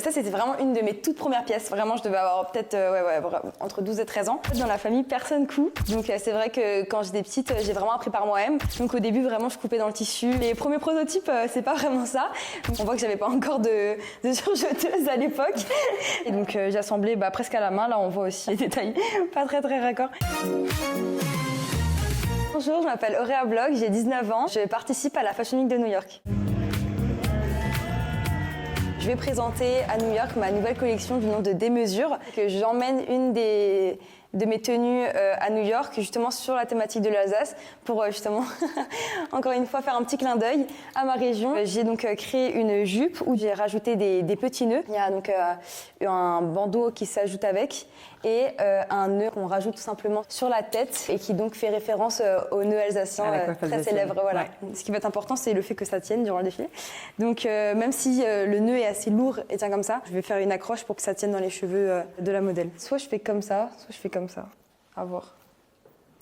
Ça, c'était vraiment une de mes toutes premières pièces. Vraiment, je devais avoir peut-être entre 12 et 13 ans. Dans la famille, personne coupe. Donc c'est vrai que quand j'étais petite, j'ai vraiment appris par moi-même. Donc au début, vraiment, je coupais dans le tissu. Les premiers prototypes, c'est pas vraiment ça. On voit que j'avais pas encore de surjeteuse à l'époque. Et donc j'assemblais presque à la main. Là, on voit aussi les détails pas très raccords. Bonjour, je m'appelle Auréa Bloch, j'ai 19 ans. Je participe à la Fashion Week de New York. Je vais présenter à New York ma nouvelle collection du nom de Démesure. J'emmène une de mes tenues à New York, justement sur la thématique de l'Alsace, pour justement, encore une fois, faire un petit clin d'œil à ma région. J'ai donc créé une jupe où j'ai rajouté des petits nœuds. Il y a donc un bandeau qui s'ajoute avec et un nœud qu'on rajoute tout simplement sur la tête et qui donc fait référence au nœud alsacien très célèbre. Voilà. Ouais. Ce qui va être important, c'est le fait que ça tienne durant le défilé. Donc même si le nœud est assez lourd et tient comme ça, je vais faire une accroche pour que ça tienne dans les cheveux de la modèle. Soit je fais comme ça, soit je fais comme ça. À voir.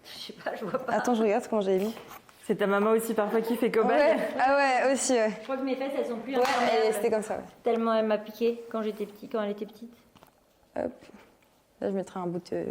Je sais pas, je vois pas. Attends, je regarde comment j'ai mis. C'est ta maman aussi parfois qui fait cobaye. Ouais. Ah ouais, aussi. Ouais. Je crois que mes fesses, elles sont plus. Ouais, c'était comme ça. Ouais. Tellement elle m'a piqué quand elle était petite. Hop. Là, je mettrai un bout de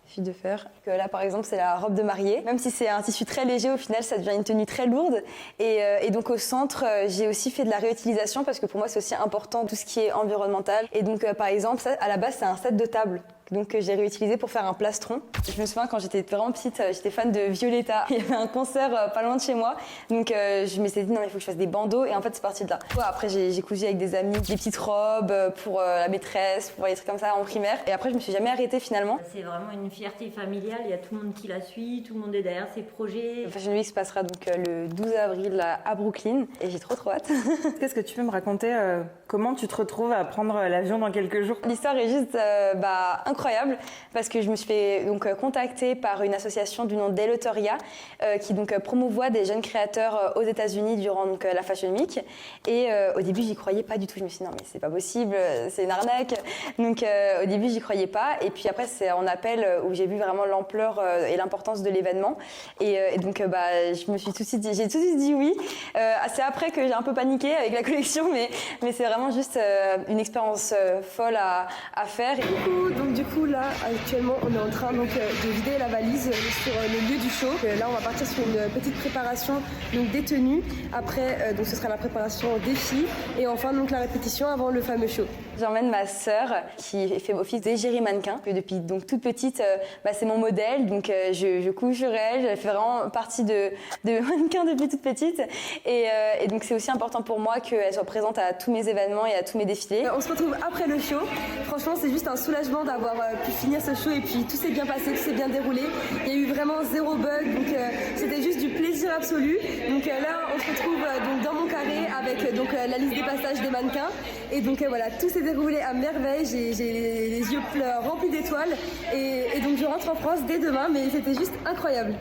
fil de fer. Là, par exemple, c'est la robe de mariée. Même si c'est un tissu très léger, au final, ça devient une tenue très lourde. Et donc, au centre, j'ai aussi fait de la réutilisation parce que pour moi, c'est aussi important tout ce qui est environnemental. Et donc, par exemple, ça, à la base, c'est un set de table. Donc j'ai réutilisé pour faire un plastron. Je me souviens quand j'étais vraiment petite, j'étais fan de Violetta. Il y avait un concert pas loin de chez moi. Donc je m'étais dit non, il faut que je fasse des bandeaux et en fait c'est parti de là. Après j'ai cousu avec des amis des petites robes pour la maîtresse, pour des trucs comme ça en primaire. Et après je me suis jamais arrêtée finalement. C'est vraiment une fierté familiale, il y a tout le monde qui la suit, tout le monde est derrière ses projets. Le Fashion Week se passera donc le 12 avril à Brooklyn et j'ai trop hâte. Qu'est-ce que tu peux me raconter comment tu te retrouves à prendre l'avion dans quelques jours? L'histoire est juste incroyable parce que je me suis fait donc contacter par une association du nom d'Eleuteria qui donc promouvoit des jeunes créateurs aux États-Unis durant donc la Fashion Week et au début j'y croyais pas du tout. Je me suis dit non mais c'est pas possible, c'est une arnaque. Donc au début j'y croyais pas et puis après c'est en appel où j'ai vu vraiment l'ampleur et l'importance de l'événement et donc je me suis j'ai tout de suite dit oui. C'est après que j'ai un peu paniqué avec la collection mais c'est vraiment juste une expérience folle à faire. Donc du coup là actuellement on est en train donc de vider la valise sur le lieu du show. Là on va partir sur une petite préparation donc des tenues. Après donc ce sera la préparation des filles et enfin donc la répétition avant le fameux show. J'emmène ma sœur qui fait office d'égérie mannequin. Depuis donc toute petite, c'est mon modèle, donc je couche sur elle. Elle fait vraiment partie de mannequin depuis toute petite et donc c'est aussi important pour moi qu'elle soit présente à tous mes événements et à tous mes défilés. On se retrouve après le show. Franchement c'est juste un soulagement d'avoir pu finir ce show et puis tout s'est bien passé, tout s'est bien déroulé. Il y a eu vraiment zéro bug, donc c'était juste du plaisir absolu. Donc là on se retrouve donc dans mon carré avec donc la liste des passages des mannequins et donc voilà, tout s'est déroulé à merveille. J'ai les yeux remplis d'étoiles et donc je rentre en France dès demain, mais c'était juste incroyable.